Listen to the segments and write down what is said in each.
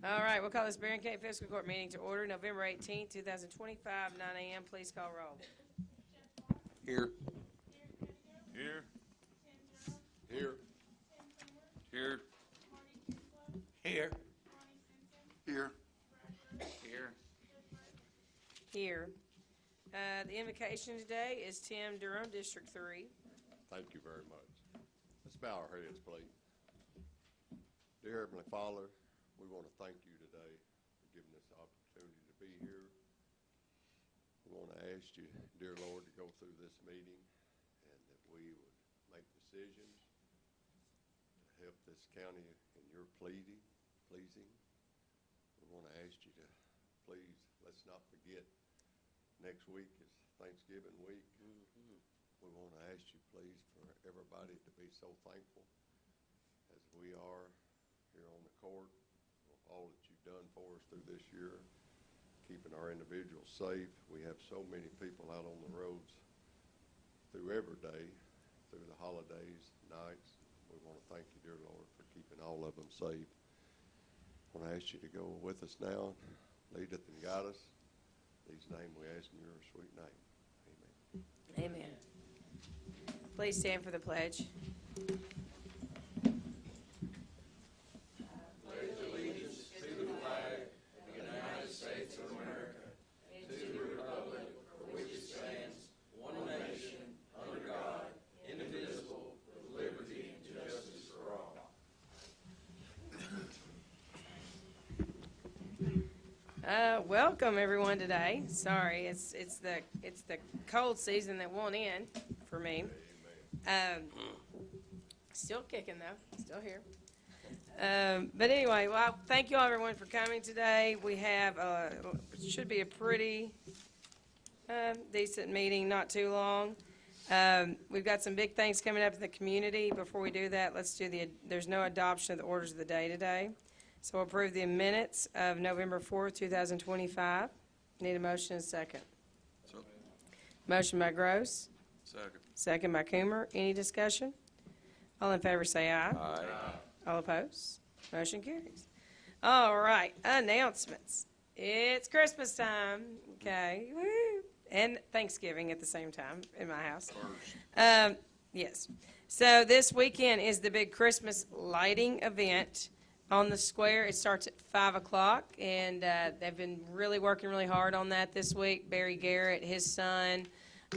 All right, we'll call this Barren County Fiscal Court meeting to order November 18th, 2025, 9 a.m. Please call roll. Here. Here. Here. Here. Here. Here. Here. Here. The invocation today is Tim Durham, District 3. Thank you very much. Let's bow our heads, please. Dear Heavenly Father, we want to thank you today for giving us the opportunity to be here. We want to ask you, dear Lord, to go through this meeting and that we would make decisions to help this county in your pleasing. We want to ask you to please, let's not forget, next week is Thanksgiving week. We want to ask you, please, for everybody to be so thankful as we are here on the court, for all that you've done for us through this year, keeping our individuals safe. We have so many people out on the roads through every day, through the holidays, nights. We want to thank you, dear Lord, for keeping all of them safe. I want to ask you to go with us now, lead us and guide us. In these names we ask in your sweet name. Amen. Amen. Please stand for the pledge. Pledge allegiance to the flag of the United States of America and to the republic for which it stands, one nation, under God, indivisible, with liberty and justice for all. Welcome everyone today. Sorry, it's the cold season that won't end for me. Still kicking though, still here. But anyway, well, thank you all everyone for coming today. We have should be a pretty decent meeting, not too long. We've got some big things coming up in the community. Before we do that, let's do there's no adoption of the orders of the day today. So we'll approve the minutes of November 4th, 2025. Need a motion and a second. So, Motion by Gross. second. Second by Coomer. Any discussion? All in favor say aye. Aye. All opposed? Motion carries. All right, announcements. It's Christmas time. Okay. Woo. And Thanksgiving at the same time in my house. Yes. So this weekend is the big Christmas lighting event on the square. It starts at 5 o'clock, and they've been really working really hard on that this week. Barry Garrett, his son,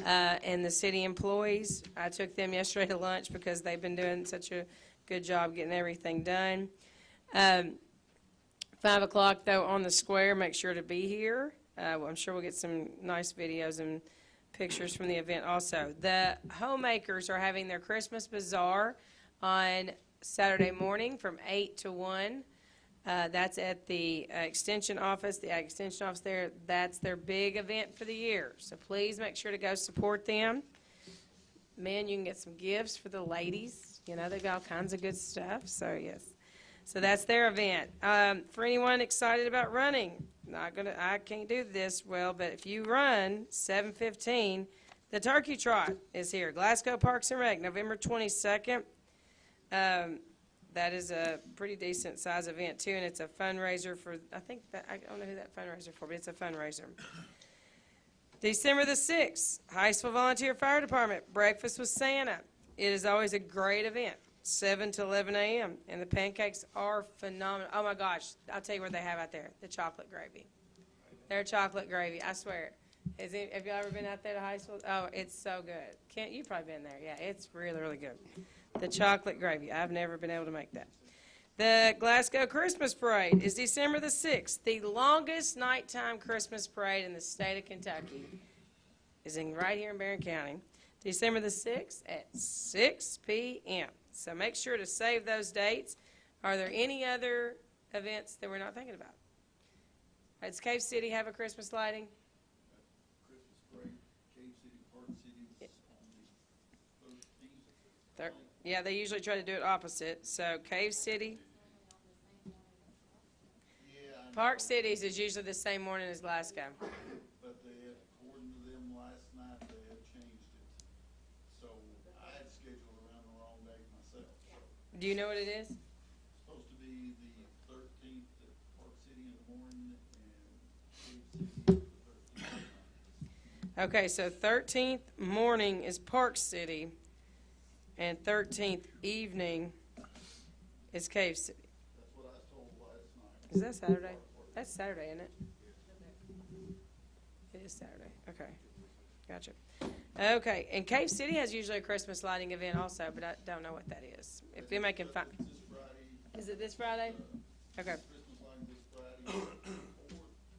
and the city employees. I took them yesterday to lunch because they've been doing such a good job getting everything done. 5 o'clock, though, on the square. Make sure to be here. I'm sure we'll get some nice videos and pictures from the event also. The homemakers are having their Christmas bazaar on Saturday morning from 8 to 1. That's at the extension office, the ag extension office there. That's their big event for the year. So please make sure to go support them. Men, you can get some gifts for the ladies. You know, they've got all kinds of good stuff. So, yes. So that's their event. For anyone excited about running, I can't do this well, but if you run 7:15, the Turkey Trot is here. Glasgow Parks and Rec, November 22nd. That is a pretty decent size event too, and it's a fundraiser for, I don't know who that fundraiser for, but it's a fundraiser. December the 6th, Highsville Volunteer Fire Department, Breakfast with Santa. It is always a great event, 7 to 11 a.m., and the pancakes are phenomenal. Oh my gosh, I'll tell you what they have out there, the chocolate gravy. Their chocolate gravy, I swear. Have you ever been out there to Highsville? Oh, it's so good. Kent, you've probably been there. Yeah, it's really, really good. The chocolate gravy. I've never been able to make that. The Glasgow Christmas Parade is December the 6th. The longest nighttime Christmas parade in the state of Kentucky is right here in Barren County. December the 6th at 6 p.m. So make sure to save those dates. Are there any other events that we're not thinking about? Does Cave City have a Christmas lighting? Christmas parade, Cave City, Park City on the 13th. Yeah, they usually try to do it opposite. So Cave City. Park Cities is usually the same morning as Glasgow. But they had, according to them last night, they had changed it. So I had scheduled Do you know what it is? Supposed to be the 13th at Park City in the morning and Cave City the 13th at night. Okay, so 13th morning is Park City, and 13th evening is Cave City. That's what I was told last night. Is that Saturday? That's Saturday, isn't it? It is Saturday. Okay, gotcha. Okay, and Cave City has usually a Christmas lighting event also, but I don't know what that is. If anybody can find, It's this Friday. is it this Friday? Okay. Christmas lighting this Friday,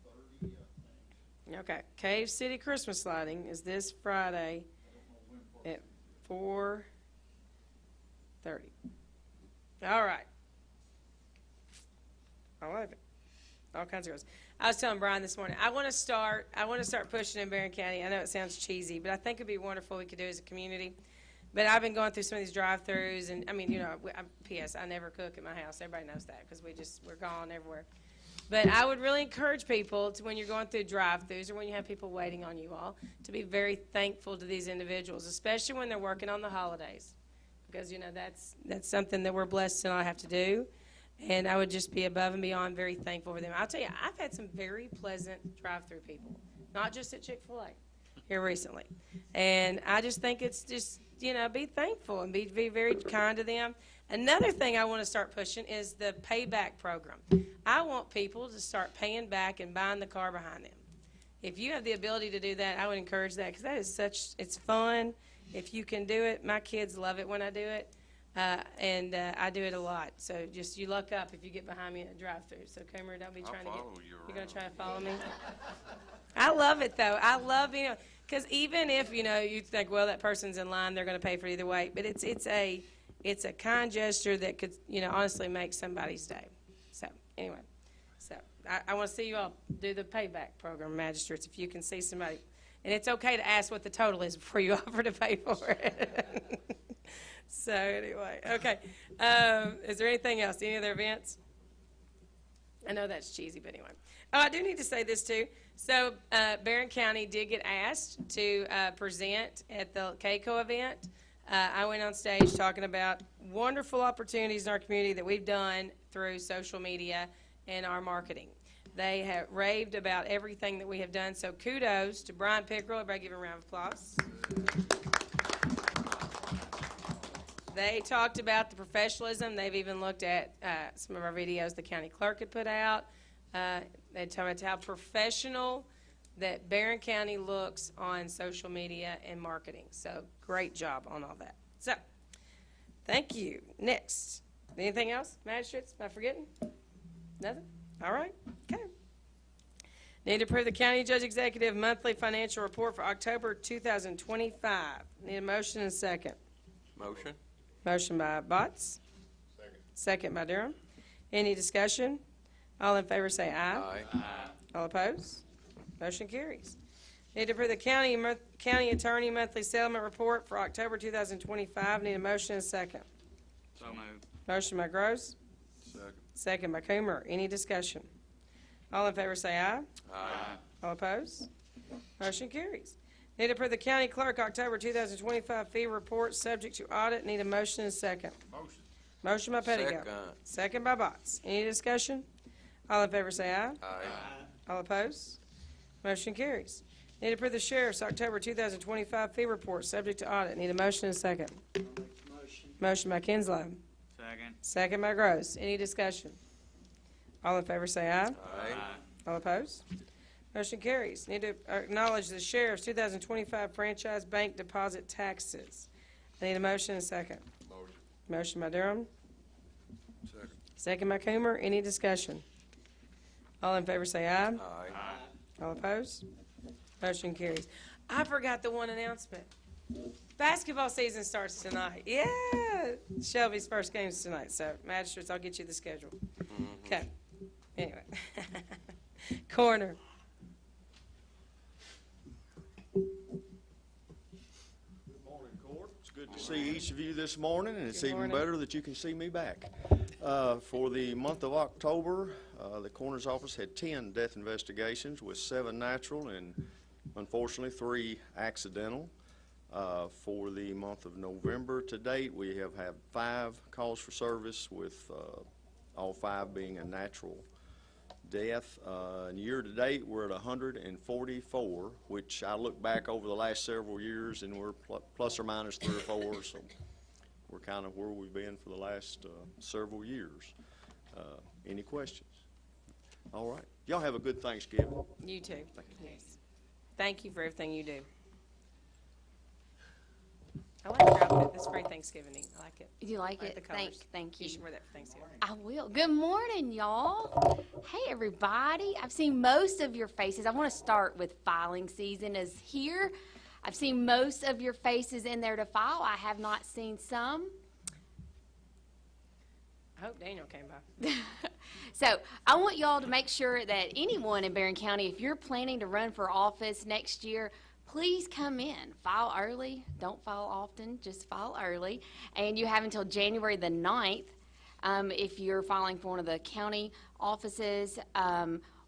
4:30, I think. Okay, Cave City Christmas lighting is this Friday I don't know when Park at 4:30. All right. I love it. All kinds of girls. I was telling Brian this morning, I want to start pushing in Barren County. I know it sounds cheesy, but I think it'd be wonderful we could do as a community. But I've been going through some of these drive-throughs, and I mean, you know, P.S. I never cook at my house. Everybody knows that because we're gone everywhere. But I would really encourage people to, when you're going through drive-thrus or when you have people waiting on you all, to be very thankful to these individuals, especially when they're working on the holidays, because you know that's something that we're blessed to not have to do. And I would just be above and beyond very thankful for them. I'll tell you, I've had some very pleasant drive-through people, not just at Chick-fil-A here recently. And I just think it's just, you know, be thankful and be very kind to them. Another thing I want to start pushing is the payback program. I want people to start paying back and buying the car behind them. If you have the ability to do that, I would encourage that because that is it's fun. If you can do it, my kids love it when I do it. And I do it a lot. So just you luck up if you get behind me in a drive-through. So Kramer, don't be trying to get. You're going to try to follow me. I love it though. I love because even if you think, well, that person's in line, they're going to pay for it either way. But it's a kind gesture that could honestly make somebody's day. So anyway, I want to see you all do the payback program, magistrates. If you can see somebody, and it's okay to ask what the total is before you offer to pay for it. So anyway, okay. Is there anything else? Any other events? I know that's cheesy, but anyway. Oh, I do need to say this too. So Barren County did get asked to present at the CAECO event. I went on stage talking about wonderful opportunities in our community that we've done through social media and our marketing. They have raved about everything that we have done. So kudos to Brian Pickrell. Everybody give him a round of applause. They talked about the professionalism. They've even looked at some of our videos the county clerk had put out. They talked about how professional that Barren County looks on social media and marketing. So great job on all that. So thank you. Next. Anything else, magistrates? Am I forgetting? Nothing? All right. Okay. Need to approve the county judge executive monthly financial report for October 2025. Need a motion and a second. Motion. Motion by Botts. Second. Second by Durham. Any discussion? All in favor say aye. Aye. All opposed? Motion carries. Need to approve the county attorney monthly settlement report for October 2025. Need a motion and a second. So moved. Motion by Gross. Second. Second by Coomer. Any discussion? All in favor say aye. Aye. All opposed? Motion carries. Need to approve the county clerk October 2025 fee report subject to audit. Need a motion and a second. Motion. Motion by Pettigo. Second. Second by Botts. Any discussion? All in favor say aye. Aye. All opposed? Motion carries. Need to approve the sheriff's October 2025 fee report subject to audit. Need a motion and a second. Motion by Kinslow. Second. Second by Gross. Any discussion? All in favor say aye. Aye. All opposed? Motion carries. Need to acknowledge the sheriff's 2025 franchise bank deposit taxes. I need a motion and a second. Motion. Motion by Durham. Second. Second by Coomer. Any discussion? All in favor say aye. Aye. All opposed? Motion carries. I forgot the one announcement. Basketball season starts tonight. Yeah. Shelby's first game's tonight. So, magistrates, I'll get you the schedule. Okay. Anyway. Corner. Good morning, Court. It's good to see each of you this morning, and it's Good even morning. better that you can see me back. For the month of October, the coroner's office had 10 death investigations with 7 natural and unfortunately 3 accidental. For the month of November to date, we have had 5 calls for service, with all 5 being a natural death. And year to date, we're at 144, which I look back over the last several years, and we're plus or minus 3 or 4, so we're kind of where we've been for the last several years. Any questions? All right. Y'all have a good Thanksgiving. You too. Yes. Thank you for everything you do. I like your outfit. That's very Thanksgiving-y. I like it. You like I it? the colors. Thank You you. should wear that for Thanksgiving. I will. Good morning, y'all. Hey, everybody. I've seen most of your faces. I want to start with filing season is here. I've seen most of your faces in there to file. I have not seen some. I hope Daniel came by. So I want y'all to make sure that anyone in Barren County, if you're planning to run for office next year, please come in. File early. Don't file often. Just file early. And you have until January the 9th if you're filing for one of the county offices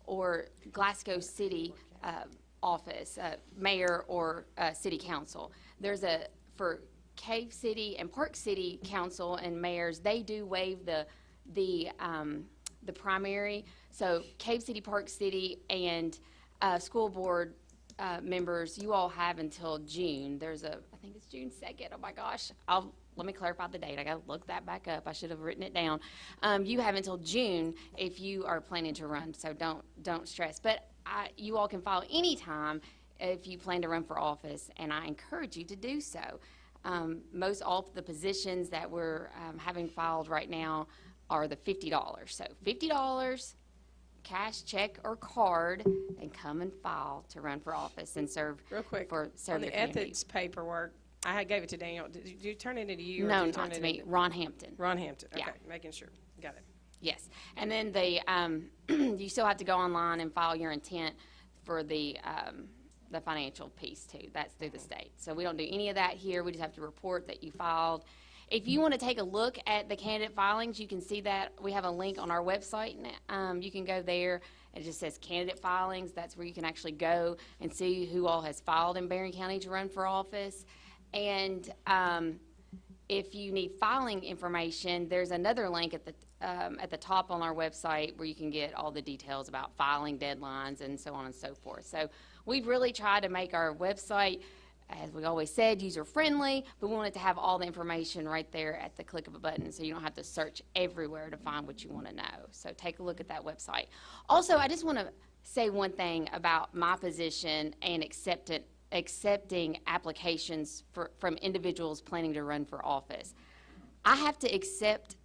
or Glasgow City office, mayor or city council. There's for Cave City and Park City council and mayors, they do waive the primary. So Cave City, Park City, and school board members, you all have until June. I think it's June 2nd. Oh my gosh. Let me clarify the date. I got to look that back up. I should have written it down. You have until June if you are planning to run, so don't stress. But you all can file anytime if you plan to run for office, and I encourage you to do so. Most all of the positions that we're having filed right now are the $50. So $50, cash, check, or card, and come and file to run for office and serve. Real quick, serve on your the community. ethics paperwork, I gave it to Daniel. Did you turn it into you? Or No, did you turn not to it me. into- Ron Hampton. Ron Hampton. Okay, Yeah. making sure. Got it. Yes, and then you still have to go online and file your intent for the financial piece too. That's through the state. So we don't do any of that here. We just have to report that you filed. If you want to take a look at the candidate filings, you can see that we have a link on our website. You can go there. It just says candidate filings. That's where you can actually go and see who all has filed in Barren County to run for office. And if you need filing information, there's another link at the top on our website where you can get all the details about filing deadlines and so on and so forth. So we've really tried to make our website, as we always said, user-friendly, but we want it to have all the information right there at the click of a button, so you don't have to search everywhere to find what you want to know. So take a look at that website. Also, I just want to say one thing about my position and accepting applications from individuals planning to run for office. I have to accept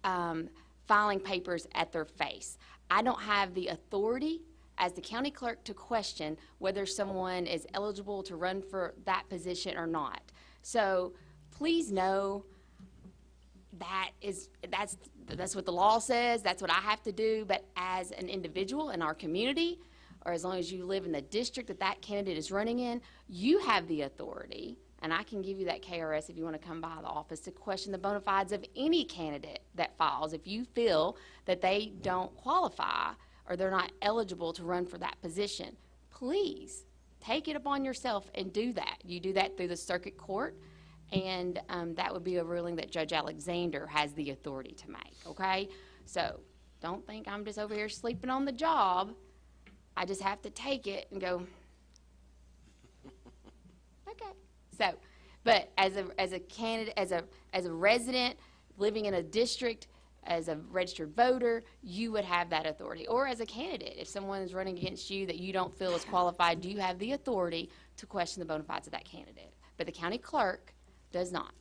filing papers at their face. I don't have the authority as the county clerk to question whether someone is eligible to run for that position or not. So please know that's what the law says, that's what I have to do, but as an individual in our community, or as long as you live in the district that candidate is running in, you have the authority, and I can give you that KRS if you want to come by the office to question the bona fides of any candidate that files. If you feel that they don't qualify or they're not eligible to run for that position, please take it upon yourself and do that. You do that through the circuit court, and that would be a ruling that Judge Alexander has the authority to make, okay? So don't think I'm just over here sleeping on the job. I just have to take it and go, okay. So, but as a candidate, as a resident living in a district, as a registered voter, you would have that authority. Or as a candidate, if someone is running against you that you don't feel is qualified, you have the authority to question the bona fides of that candidate. But the county clerk does not.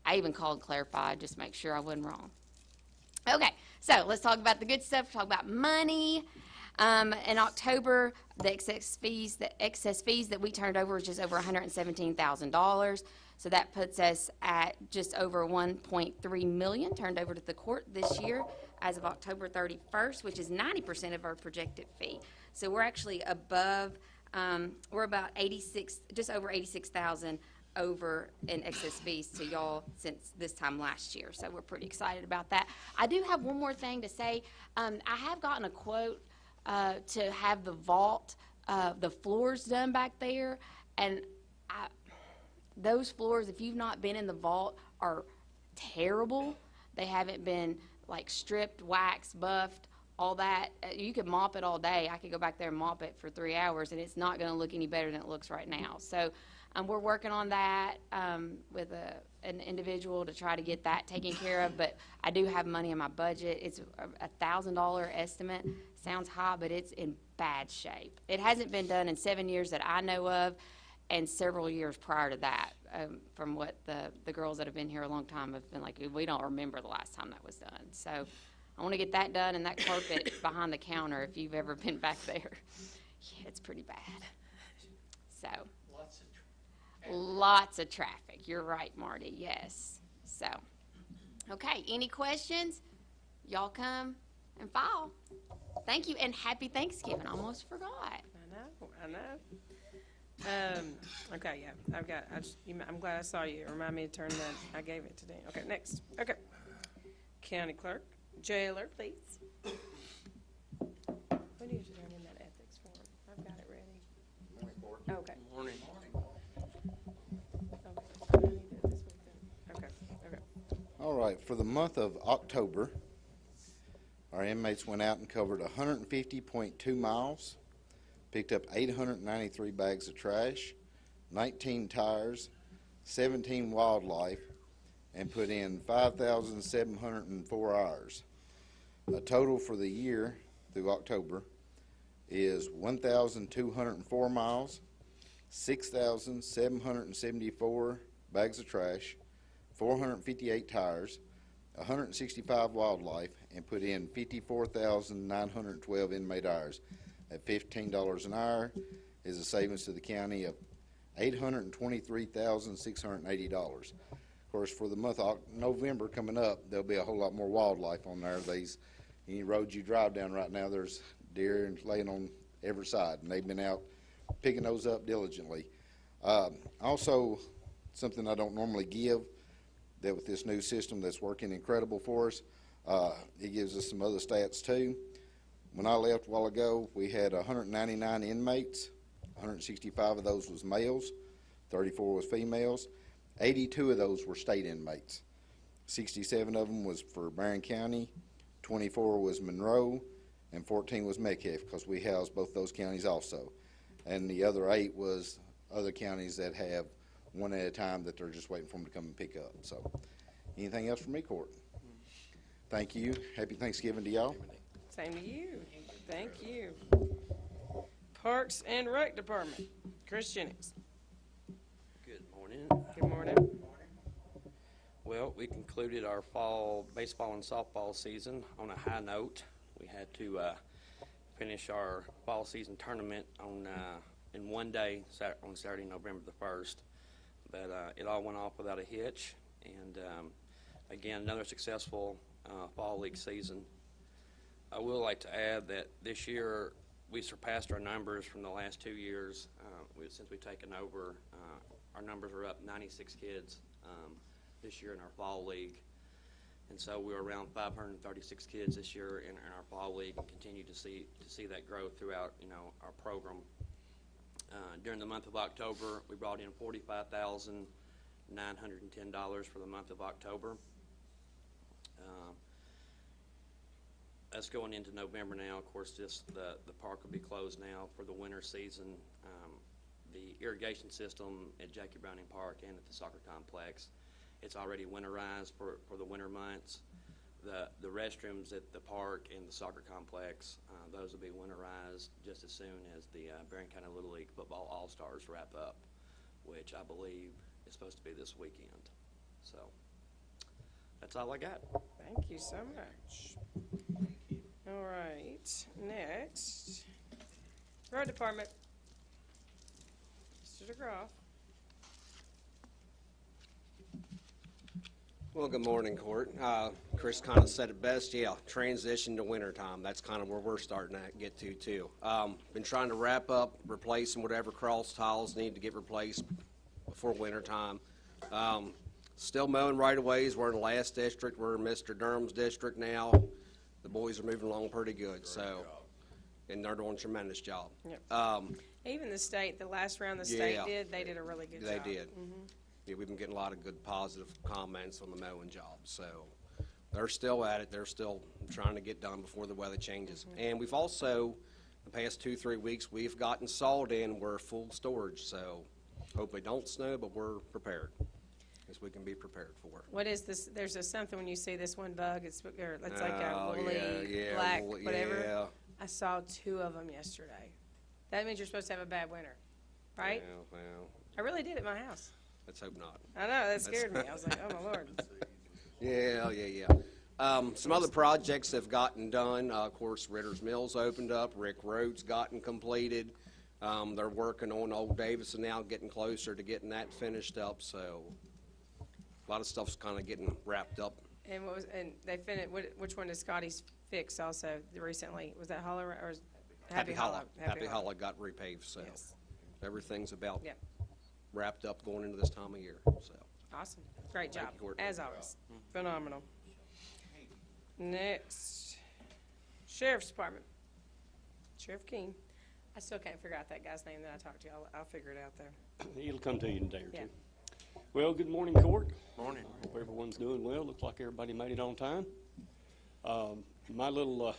I even called and clarified just to make sure I wasn't wrong. Okay, so let's talk about the good stuff. Talk about money. In October, the excess fees that we turned over was just over $117,000. So that puts us at just over $1.3 million turned over to the court this year as of October 31st, which is 90% of our projected fee. So we're actually above, we're about just over 86,000 over in excess fees to y'all since this time last year. So we're pretty excited about that. I do have one more thing to say. I have gotten a quote to have the vault, the floors done back there, and those floors, if you've not been in the vault, are terrible. They haven't been like stripped, waxed, buffed, all that. You could mop it all day. I could go back there and mop it for 3 hours, and it's not going to look any better than it looks right now. So we're working on that with an individual to try to get that taken care of. But I do have money in my budget. It's a $1,000 estimate. Sounds high, but it's in bad shape. It hasn't been done in 7 years that I know of, and several years prior to that, from what the girls that have been here a long time have been like, we don't remember the last time that was done. So I want to get that done, and that carpet behind the counter, if you've ever been back there, yeah, it's pretty bad. So lots of traffic. You're right, Marty. Yes. So, okay. Any questions? Y'all come and file. Thank you, and happy Thanksgiving. Almost forgot. I know. Okay, yeah, I'm glad I saw you. Remind me to turn that, I gave it to Dan. Okay, next. Okay. County clerk, jailer, please. What do you turn in that ethics form? I've got it ready. Morning, Court. Okay. Morning. Okay. I need it this week then. Okay. All right, for the month of October, our inmates went out and covered 150.2 miles, picked up 893 bags of trash, 19 tires, 17 wildlife, and put in 5,704 hours. A total for the year through October is 1,204 miles, 6,774 bags of trash, 458 tires, 165 wildlife, and put in 54,912 inmate hours. At $15 an hour is a savings to the county of $823,680. Of course, for the month of November coming up, there'll be a whole lot more wildlife on there. Any roads you drive down right now, there's deer laying on every side, and they've been out picking those up diligently. Also, something I don't normally give, that with this new system that's working incredible for us, it gives us some other stats too. When I left a while ago, we had 199 inmates. 165 of those was males, 34 was females. 82 of those were state inmates. 67 of them was for Barren County, 24 was Monroe, and 14 was Metcalfe, because we house both those counties also. And the other 8 was other counties that have one at a time that they're just waiting for them to come and pick up. So, anything else from me, Court? Thank you. Happy Thanksgiving to y'all. Same to you. Thank you. Parks and Rec Department, Chris Jennings. Good morning. Good morning. Well, we concluded our fall baseball and softball season on a high note. We had to finish our fall season tournament in one day on Saturday, November the 1st. But it all went off without a hitch. And again, another successful fall league season. I would like to add that this year we surpassed our numbers from the last 2 years. Since we've taken over, our numbers are up 96 kids this year in our fall league. And so we're around 536 kids this year in our fall league, and continue to see that growth throughout our program. During the month of October, we brought in $45,910 for the month of October. Us going into November now, of course, just the park will be closed now for the winter season. The irrigation system at Jackie Browning Park and at the soccer complex, it's already winterized for the winter months. The restrooms at the park and the soccer complex, those will be winterized just as soon as the Barren County Little League Football All-Stars wrap up, which I believe is supposed to be this weekend. So that's all I got. Thank you so much. All right, next, Road Department, Mr. DeGraff. Well, good morning, Court. Chris kind of said it best. Yeah, transition to wintertime. That's kind of where we're starting to get to, too. Been trying to wrap up, replacing whatever cross tiles need to get replaced before wintertime. Still mowing right-of-ways. We're in the last district. We're in Mr. Durham's district now. The boys are moving along pretty good, and they're doing a tremendous job. Yep. Even the state, the last round the state did, they did a really good job. They did. Yeah, we've been getting a lot of good positive comments on the mowing job, so they're still at it. They're still trying to get done before the weather changes. And we've also, the past 2-3 weeks, we've gotten salt in. We're full storage, so hopefully don't snow, but we're prepared, as we can be prepared for. What is this? There's a something when you see this one bug, it's like a Oh, woolly, yeah, black, woolly, whatever. yeah. I saw 2 of them yesterday. That means you're supposed to have a bad winter, right? Yeah, well, I really did at my house. let's hope not. I know, that scared me. I was like, oh my Lord. Yeah. Some other projects have gotten done. Of course, Ritter's Mills opened up. Rick Road's gotten completed. They're working on Old Davison now, getting closer to getting that finished up. So a lot of stuff's kind of getting wrapped up. And they finished, which one did Scotty's fix also recently? Was that Hollow or was Happy Hollow? Happy Hollow got repaved, so Yes. everything's about Yep. wrapped up going into this time of year. So Awesome. Great job, Thank you, Courtney. as always. Phenomenal. Next, Sheriff's Department. Sheriff King. I still can't figure out that guy's name that I talked to. I'll figure it out there. It'll come to you in a day or Yeah. two. Well, good morning, Court. Morning. Hope everyone's doing well. Looks like everybody made it on time. My little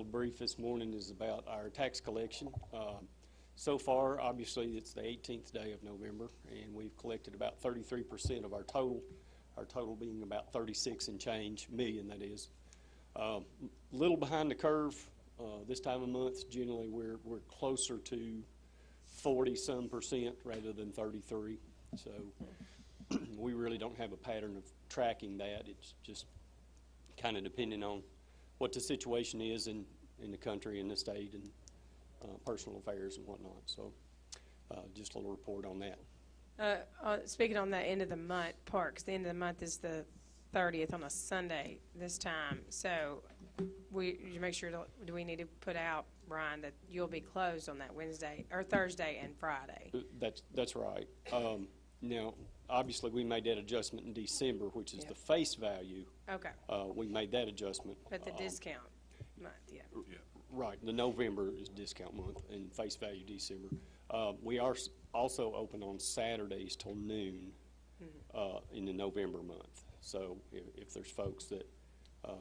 brief this morning is about our tax collection. So far, obviously, it's the 18th day of November, and we've collected about 33% of our total being about 36 and change million, that is. Little behind the curve this time of month. Generally, we're closer to 40-some% rather than 33. So we really don't have a pattern of tracking that. It's just kind of depending on what the situation is in the country and the state and personal affairs and whatnot. So just a little report on that. Speaking on that end of the month part, 'cause the end of the month is the 30th on a Sunday this time. So you make sure, do we need to put out, Brian, that you'll be closed on that Wednesday or Thursday and Friday? That's right. Now, obviously, we made that adjustment in December, which is Yep. the face value. Okay. We made that adjustment. But the discount month, yeah. Right, the November is discount month and face value December. We are also open on Saturdays till noon in the November month. So if there's folks that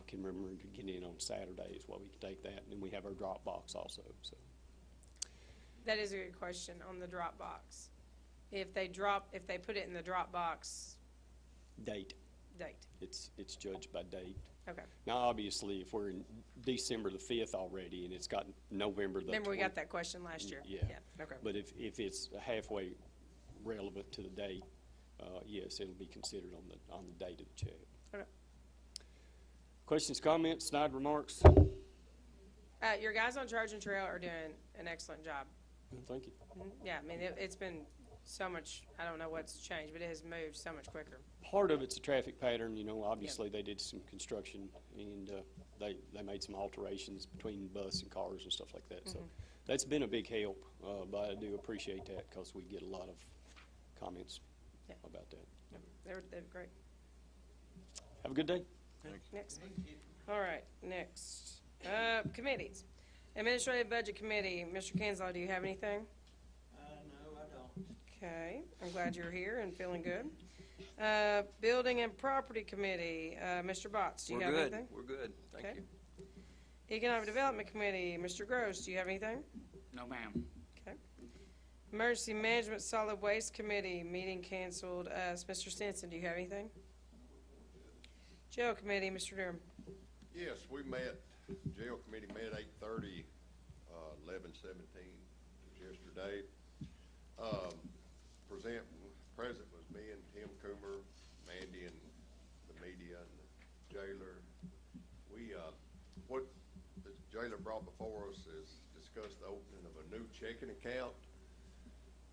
can remember to get in on Saturdays, well, we can take that. And then we have our drop box also. So That is a good question on the drop box. If they put it in the drop box date, it's judged by date. okay. Now, obviously, if we're in December the 5th already and it's got November the Remember we 20 got that question last year? Yeah. Okay. But if it's halfway relevant to the date, yes, it'll be considered on the date of the check. Okay. Questions, comments, snide remarks? Your guys on Charge and Trail are doing an excellent job. Thank you. Yeah, I mean, it's been so much, I don't know what's changed, but it has moved so much quicker. Part of it's a traffic pattern, obviously they did some construction and they made some alterations between bus and cars and stuff like that. So that's been a big help, but I do appreciate that because we get a lot of comments about that. They're great. Have a good day. Next. All right, next. Committees. Administrative Budget Committee, Mr. Kinslow, do you have anything? No, I don't. Okay, I'm glad you're here and feeling good. Building and Property Committee, Mr. Botts, do you have anything? We're good. Thank Okay. you. Economic Development Committee, Mr. Gross, do you have anything? No, ma'am. Okay. Emergency Management Solid Waste Committee, meeting canceled. Mr. Stinson, do you have anything? Jail Committee, Mr. Durham. Yes, we met, jail committee met 8:30, 11/17 yesterday. Present was me and Tim Coomer, Mandy and the media and the jailer. What the jailer brought before us is discuss the opening of a new checking account.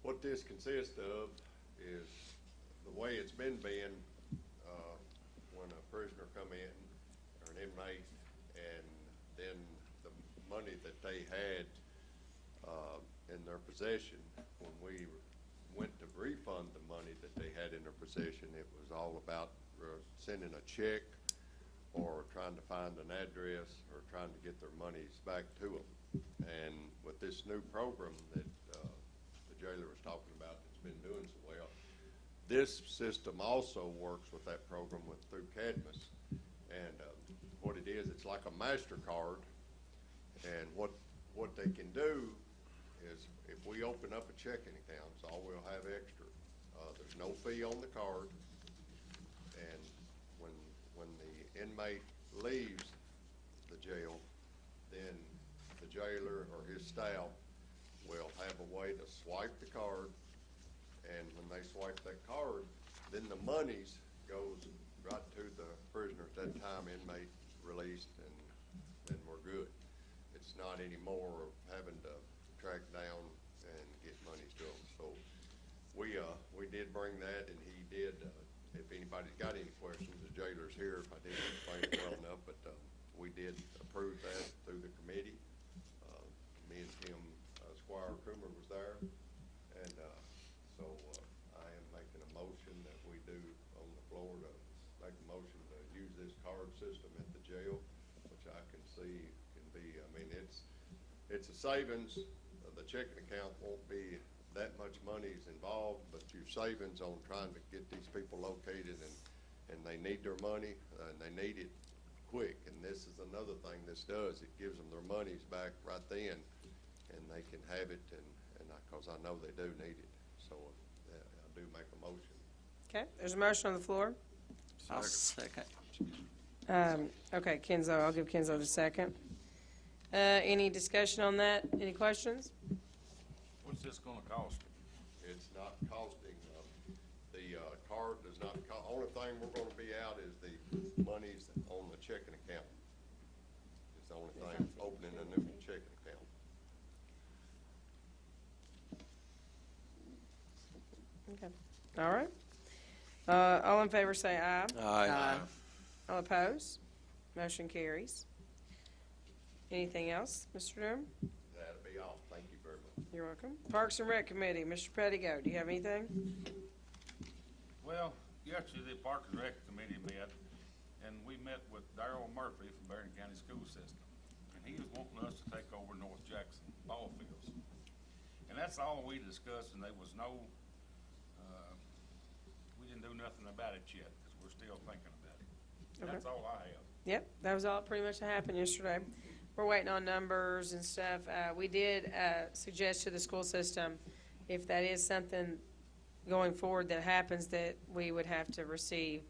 What this consists of is the way it's been when a prisoner come in or an inmate, and then the money that they had in their possession, when we went to refund the money that they had in their possession, it was all about sending a check or trying to find an address or trying to get their monies back to them. And with this new program that the jailer was talking about that's been doing so well, This system also works with that program through Cadmus. And what it is, it's like a MasterCard. And what they can do is if we open up a checking account, it's all we'll have extra. There's no fee on the card. And when the inmate leaves the jail, then the jailer or his staff will have a way to swipe the card. And when they swipe that card, then the monies goes right to the prisoner at that time, inmate released, and then we're good. It's not any more of having to track down and get monies to them. So we did bring that, and he did. If anybody's got any questions, the jailer's here if I didn't explain it well enough, but we did approve that through the committee. Me and Tim, Squire Coomer was there, and so I am making a motion that we do on the floor to make a motion to use this card system at the jail, which I can see can be, I mean, it's a savings. The checking account won't be that much money is involved, but your savings on trying to get these people located, and they need their money, and they need it quick. And this is another thing this does. It gives them their monies back right then, and they can have it, and because I know they do need it. So I do make a motion. Okay, there's a motion on the floor. I'll second. Okay, Kenzo, I'll give Kenzo the second. Any discussion on that? Any questions? What's this gonna cost? It's not costing, the card does not only thing we're gonna be out is the monies on the checking account. It's the only thing, opening a new checking account. Okay, all right. All in favor say aye. Aye. All opposed? Motion carries. Anything else, Mr. Durham? That'll be all. Thank you very much. You're welcome. Parks and Rec Committee, Mr. Pettigo, do you have anything? Well, yesterday the Park and Rec Committee met, and we met with Darrell Murphy from Barren County School System. And he was wanting us to take over North Jackson ball fields. And that's all we discussed, and there was no, we didn't do nothing about it yet, because we're still thinking about it. Okay. That's all I have. Yep, that was all pretty much that happened yesterday. We're waiting on numbers and stuff. We did suggest to the school system, if that is something going forward that happens, that we would have to receive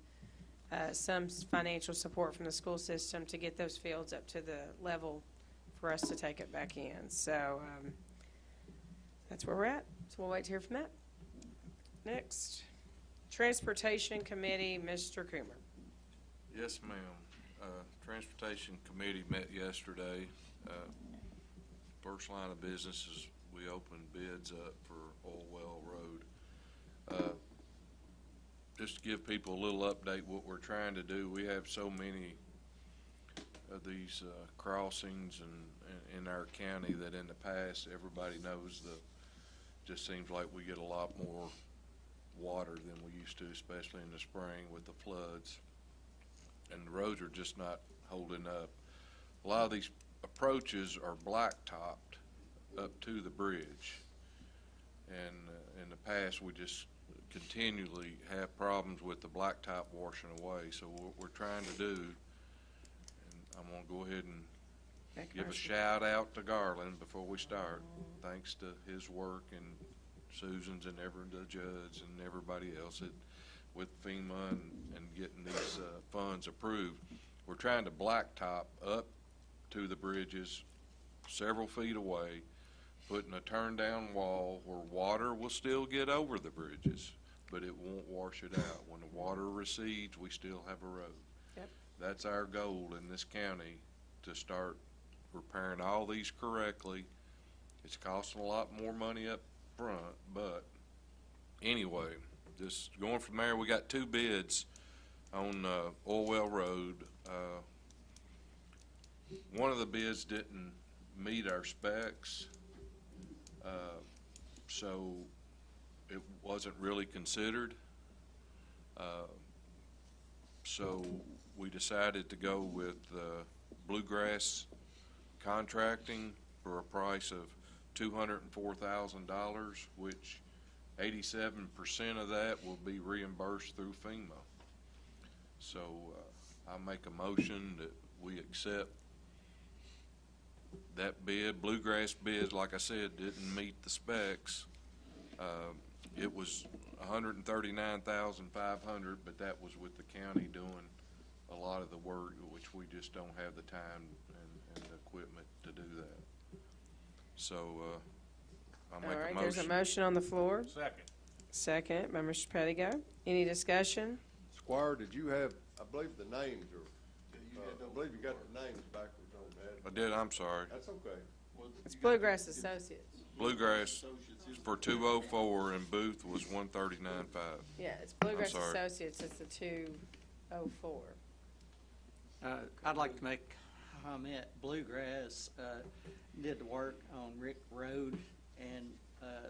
some financial support from the school system to get those fields up to the level for us to take it back in. So that's where we're at. So we'll wait to hear from that. Next, Transportation Committee, Mr. Coomer. Yes, ma'am. Transportation Committee met yesterday. First line of business is we opened bids up for Oil Well Road. Just to give people a little update what we're trying to do, we have so many of these crossings in our county that in the past everybody knows just seems like we get a lot more water than we used to, especially in the spring with the floods. And the roads are just not holding up. A lot of these approaches are blacktopped up to the bridge. And in the past, we just continually have problems with the blacktop washing away. So what we're trying to do, and I'm going to go ahead and give a shout out to Garland before we start. Thanks to his work and Susan's and the judge and everybody else with FEMA and getting these funds approved. We're trying to blacktop up to the bridges several feet away, putting a turn down wall where water will still get over the bridges, but it won't wash it out. When the water recedes, we still have a road. Yep. That's our goal in this county, to start repairing all these correctly. It's costing a lot more money up front, but anyway, just going from there, we got 2 bids on Oil Well Road. One of the bids didn't meet our specs, so it wasn't really considered. So we decided to go with Bluegrass Contracting for a price of $204,000, which 87% of that will be reimbursed through FEMA. So I make a motion that we accept that bid. Bluegrass bid, like I said, didn't meet the specs. It was $139,500, but that was with the county doing a lot of the work, which we just don't have the time and the equipment to do that. So I'll All make a right, motion. there's a motion on the floor. Second. Second by Mr. Pettigo. Any discussion? Squire, did you have, I believe the names are, I believe you got the names backwards on that. I did, I'm sorry. That's okay. It's Bluegrass Associates. Bluegrass for 204 and Booth was 139.5. Yeah, it's Bluegrass sorry. Associates, it's the 204. I'd like to make a comment. Bluegrass did the work on Rick Road, and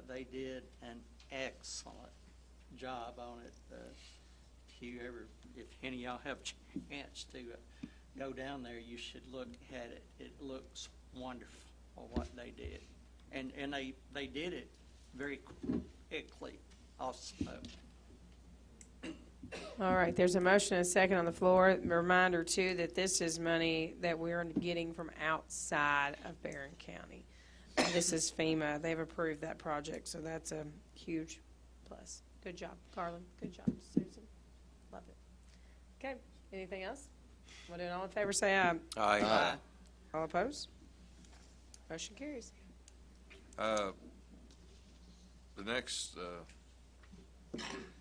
they did an excellent job on it. If any of y'all have a chance to go down there, you should look at it. It looks wonderful what they did, and they did it very quickly also. All right, there's a motion and a second on the floor. A reminder, too, that this is money that we're getting from outside of Barren County. This is FEMA. They've approved that project, so that's a huge plus. Good job, Carlin. Good job, Susan. Love it. Okay, anything else? We'll do it. All in favor, say aye. Aye. All opposed? Motion carries. The next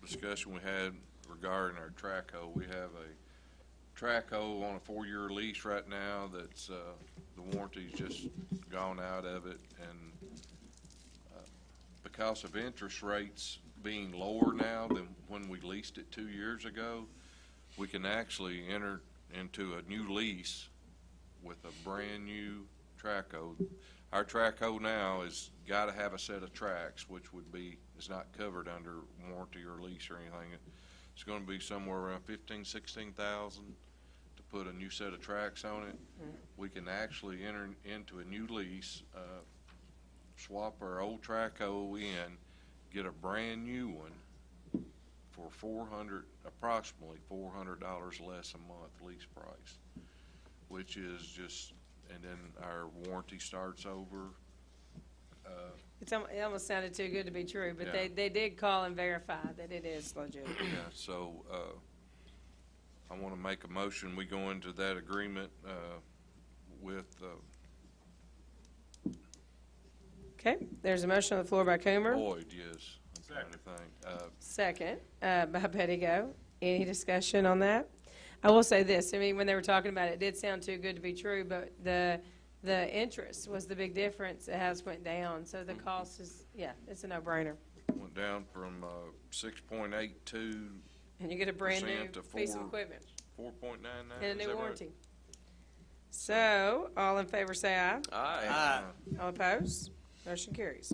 discussion we had regarding our track hoe, we have a track hoe on a 4-year lease right now that's the warranty's just gone out of it, and because of interest rates being lower now than when we leased it 2 years ago, we can actually enter into a new lease with a brand new track hoe. Our track hoe now has got to have a set of tracks, which is not covered under warranty or lease or anything. It's going to be somewhere around $15,000-16,000 to put a new set of tracks on it. We can actually enter into a new lease, swap our old track hoe in, get a brand new one for approximately $400 less a month lease price, which is just. And then our warranty starts over. It almost sounded too good to be true, but Yeah. they did call and verify that it is legit. Yeah, so I want to make a motion. We go into that agreement with. Okay, there's a motion on the floor by Coomer. Boyd, yes. I'm trying to think. Second by Pettigo. Any discussion on that? I will say this. I mean, when they were talking about it, it did sound too good to be true, but the interest was the big difference. It has went down, so the cost is, yeah, it's a no-brainer. Went down from 6.82%. And you get a brand new to piece of equipment 4.99. and a Is new that warranty. So, all in favor say aye. Aye. All opposed? Motion carries.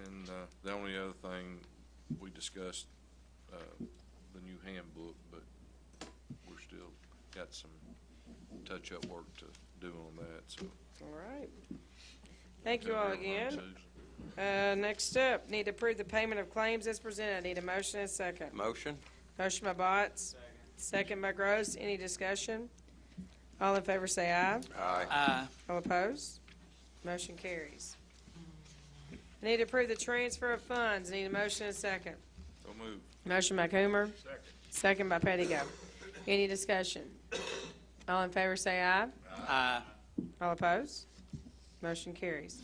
And the only other thing we discussed, the new handbook, but we're still got some touch-up work to do on that. So. All right. Thank you all again. Susan. Next up, need to approve the payment of claims as presented. Need a motion and a second. Motion? Motion by Botts. Second by Gross. Any discussion? All in favor say aye. Aye. All opposed? Motion carries. Need to approve the transfer of funds. Need a motion and a second. So move. Motion by Coomer. Second. Second by Pettigo. Any discussion? All in favor say aye. Aye. All opposed? Motion carries.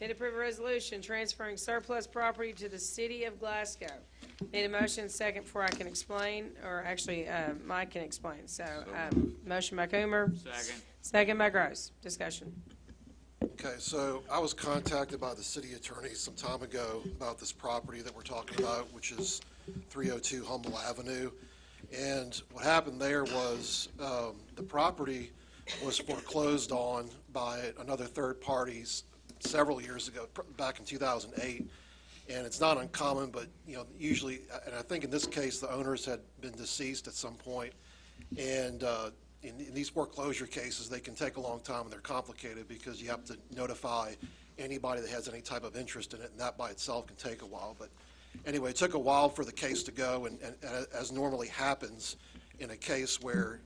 Need to approve a resolution transferring surplus property to the city of Glasgow. Need a motion and second before I can explain, or actually, Mike can explain. So, motion by Coomer. Second. Second by Gross. Discussion. Okay, so I was contacted by the city attorney some time ago about this property that we're talking about, which is 302 Humble Avenue. And what happened there was the property was foreclosed on by another third party several years ago, back in 2008. And it's not uncommon, but usually, and I think in this case, the owners had been deceased at some point. And in these foreclosure cases, they can take a long time and they're complicated because you have to notify anybody that has any type of interest in it, and that by itself can take a while. But anyway, it took a while for the case to go, and as normally happens in a case where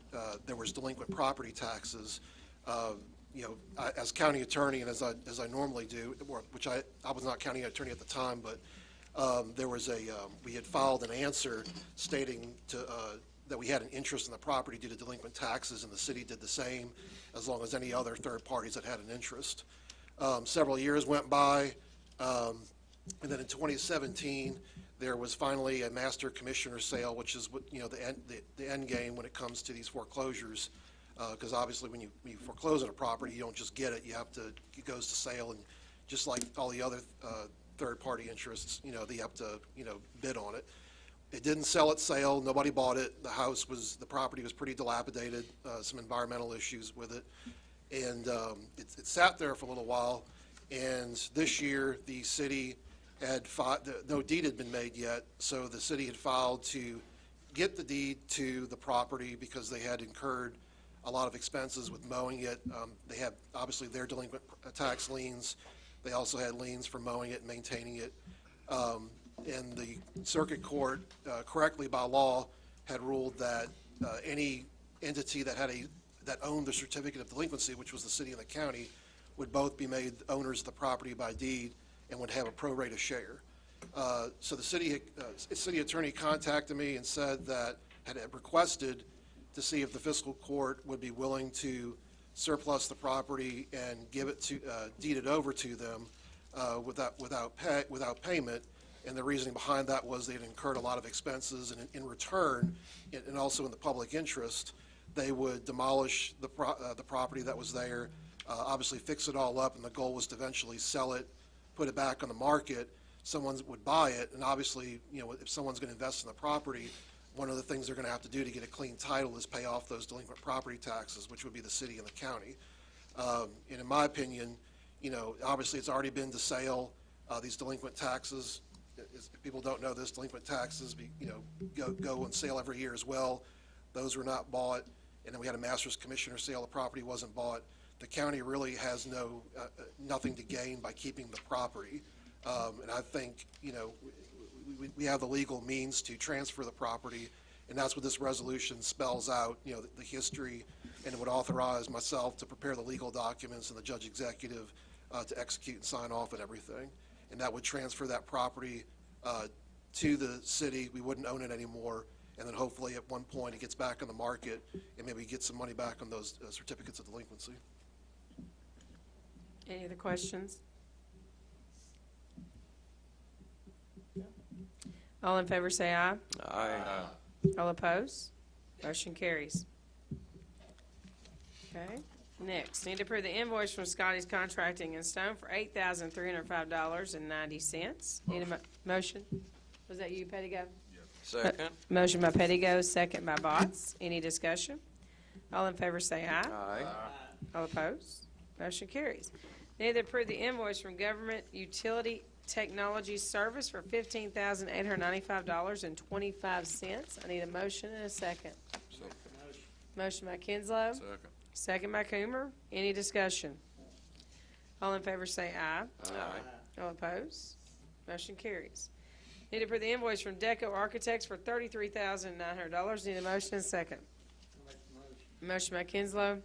there was delinquent property taxes, as county attorney, and as I normally do, which I was not county attorney at the time, but there was we had filed an answer stating that we had an interest in the property due to delinquent taxes, and the city did the same, as long as any other third parties that had an interest. Several years went by, and then in 2017, there was finally a master commissioner sale, which is the end game when it comes to these foreclosures. Because obviously when you foreclose on a property, you don't just get it, it goes to sale, and just like all the other third-party interests, they have to, bid on it. It didn't sell at sale, nobody bought it, the property was pretty dilapidated, some environmental issues with it, and it sat there for a little while, and this year the city had no deed had been made yet, so the city had filed to get the deed to the property because they had incurred a lot of expenses with mowing it. They have obviously their delinquent tax liens. They also had liens for mowing it and maintaining it. And the circuit court, correctly by law, had ruled that any entity that owned the certificate of delinquency, which was the city and the county, would both be made owners of the property by deed and would have a pro rata share. So the city attorney contacted me and said that had requested to see if the fiscal court would be willing to surplus the property and give it to deed it over to them without payment. And the reasoning behind that was they had incurred a lot of expenses, and in return, and also in the public interest, they would demolish the property that was there, obviously fix it all up, and the goal was to eventually sell it, put it back on the market. Someone would buy it, and obviously, if someone's going to invest in the property, one of the things they're going to have to do to get a clean title is pay off those delinquent property taxes, which would be the city and the county. And in my opinion, obviously it's already been to sale. These delinquent taxes, if people don't know this, delinquent taxes, go on sale every year as well. Those were not bought, and then we had a master's commissioner sale. The property wasn't bought. The county really has nothing to gain by keeping the property. And I think, we have the legal means to transfer the property, and that's what this resolution spells out, the history, and it would authorize myself to prepare the legal documents and the judge executive to execute and sign off and everything. And that would transfer that property to the city. We wouldn't own it anymore, and then hopefully at one point it gets back on the market and maybe get some money back on those certificates of delinquency. Any other questions? All in favor say aye. Aye. All opposed? Motion carries. Okay. Next, need to approve the invoice from Scotty's Contracting and Stone for $8,305.90. Need a motion? Was that you, Pettigo? Second. Motion by Pettigo, second by Botts. Any discussion? All in favor say aye. Aye. All opposed? Motion carries. Need to approve the invoice from Government Utility Technology Service for $15,895.25. I need a motion and a second. Motion by Kinslow. Second. Second by Coomer. Any discussion? All in favor say aye. Aye. All opposed? Motion carries. Need to approve the invoice from Deco Architects for $33,900. Need a motion and a second. Motion by Kinslow.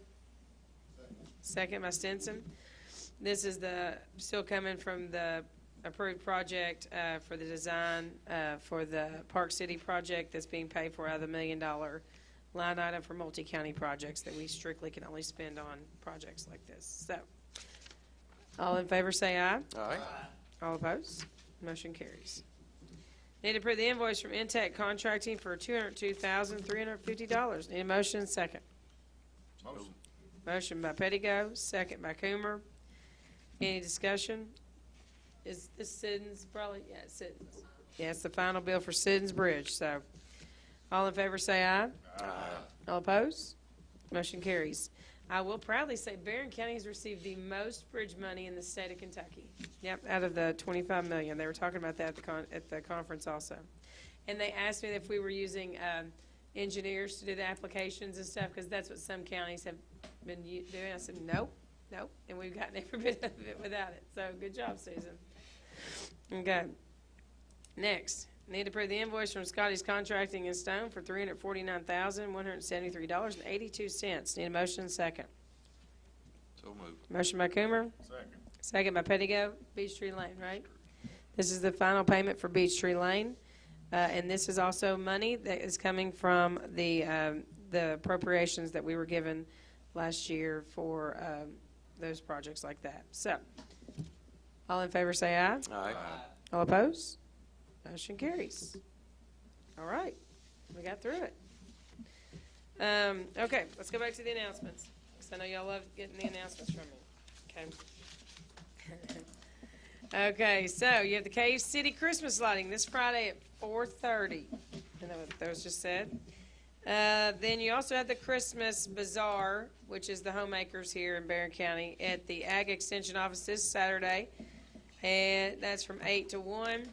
Second by Stinson. This is still coming from the approved project for the design for the Park City project that's being paid for out of the $1 million line item for multi-county projects that we strictly can only spend on projects like this. So, all in favor say aye. Aye. All opposed? Motion carries. Need to approve the invoice from Intech Contracting for $202,350. Need a motion and second. Motion. Motion by Pettigo, second by Coomer. Any discussion? Is this Siddons probably? Yeah, it's Siddons. Yeah, it's the final bill for Siddons Bridge. So, all in favor say aye. Aye. All opposed? Motion carries. I will proudly say Barren County has received the most bridge money in the state of Kentucky. Yep, out of the $25 million. They were talking about that at the conference also. And they asked me if we were using engineers to do the applications and stuff, because that's what some counties have been doing. I said, nope, Nope, and we've gotten every bit of it without it, so good job, Susan. Okay. Next, need to approve the invoice from Scotty's Contracting in Stone for $349,173.82. Need a motion and second. So moved. Motion by Coomer, Second. second by Pettigo, Beech Tree Lane, right? This is the final payment for Beech Tree Lane, and this is also money that is coming from the appropriations that we were given last year for those projects like that. So, all in favor say aye. Aye. All opposed? Motion carries. All right, we got through it. Okay, let's go back to the announcements, because I know y'all love getting the announcements from me. Okay. Okay, so you have the Cave City Christmas lighting this Friday at 4:30. I know what those just said. Then you also have the Christmas Bazaar, which is the homemakers here in Barren County, at the Ag Extension Office this Saturday, and that's from 8 to 1.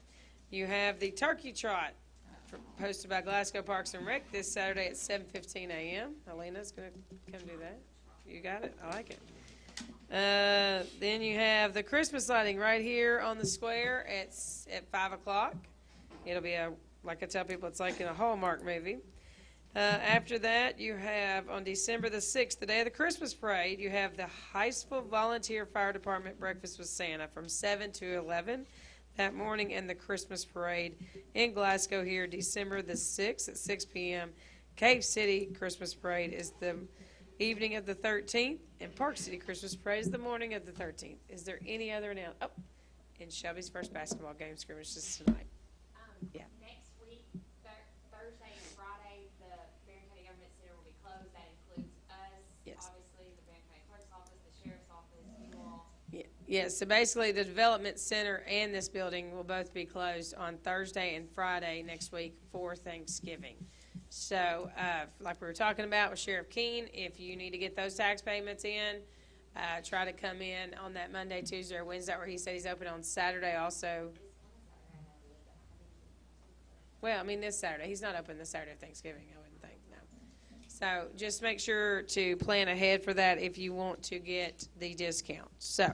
You have the Turkey Trot, hosted by Glasgow Parks and Rec, this Saturday at 7:15 a.m. Elena's going to come do that. You got it? I like it. Then you have the Christmas lighting right here on the square at 5 o'clock. It'll be like I tell people, it's like in a Hallmark movie. After that, you have on December the 6th, the day of the Christmas parade, you have the Heistville Volunteer Fire Department Breakfast with Santa from 7 to 11 that morning, and the Christmas parade in Glasgow here, December the 6th at 6 p.m. Cave City Christmas Parade is the evening of the 13th, and Park City Christmas Parade is the morning of the 13th. Is there any other announcement? Oh, and Shelby's first basketball game scrimmage is tonight. Yeah. Next week, Thursday and Friday, the Barren County Government Center will be closed. That includes us, Yes. obviously, the Barren County Clerk's Office, the Sheriff's Office, you all. Yes, so basically the Development Center and this building will both be closed on Thursday and Friday next week for Thanksgiving. So, like we were talking about with Sheriff Keene, if you need to get those tax payments in, try to come in on that Monday, Tuesday, or Wednesday, or he said he's open on Saturday also. Well, I mean this Saturday. He's not open this Saturday of Thanksgiving, I wouldn't think, no. So just make sure to plan ahead for that if you want to get the discount. So,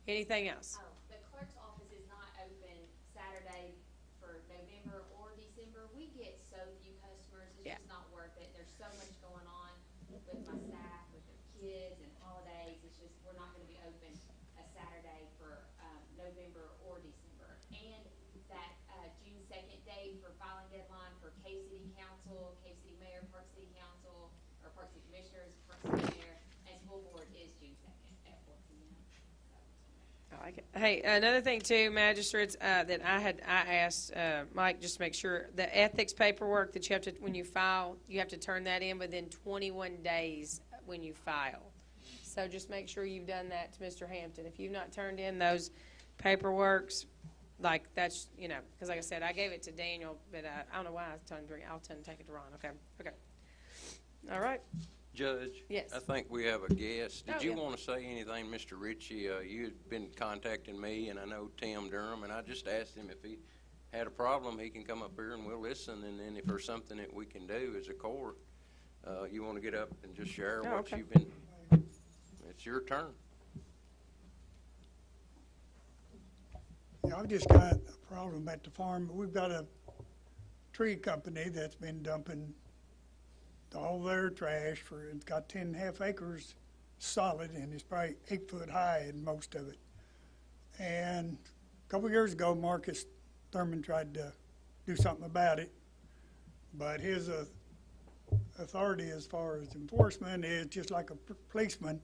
anything else? Oh, the clerk's office is not open Saturday for November or December. We get so few customers, it's Yeah. just not worth it. There's so much going on with my staff, with their kids and holidays. It's just, we're not gonna be open a Saturday for, November or December. And that, June 2nd date for filing deadline for Cave City Council, Cave City Mayor, Park City Council, or Park City Commissioners, Park City Mayor, and School Board is June 2nd at 4 p.m. I like it. Hey, another thing too, magistrates, that I asked Mike just to make sure, the ethics paperwork that you have to, when you file, you have to turn that in within 21 days when you file. So just make sure you've done that to Mr. Hampton. If you've not turned in those paperworks, like that's, because like I said, I gave it to Daniel, but I don't know why I told him to bring, I'll tell him to take it to Ron. Okay. All right. Judge? Yes. I think we have a guest. Oh, Did you yeah. want to say anything, Mr. Ritchie? You had been contacting me, and I know Tim Durham, and I just asked him if he had a problem, he can come up here and we'll listen, and then if there's something that we can do as a court, you want to get up and just share Oh, what okay. you've been, it's your turn. Yeah, I've just got a problem at the farm. We've got a tree company that's been dumping all their trash it's got 10.5 acres solid, and it's probably 8 foot high in most of it. And a couple years ago, Marcus Thurman tried to do something about it, but his authority as far as enforcement is just like a policeman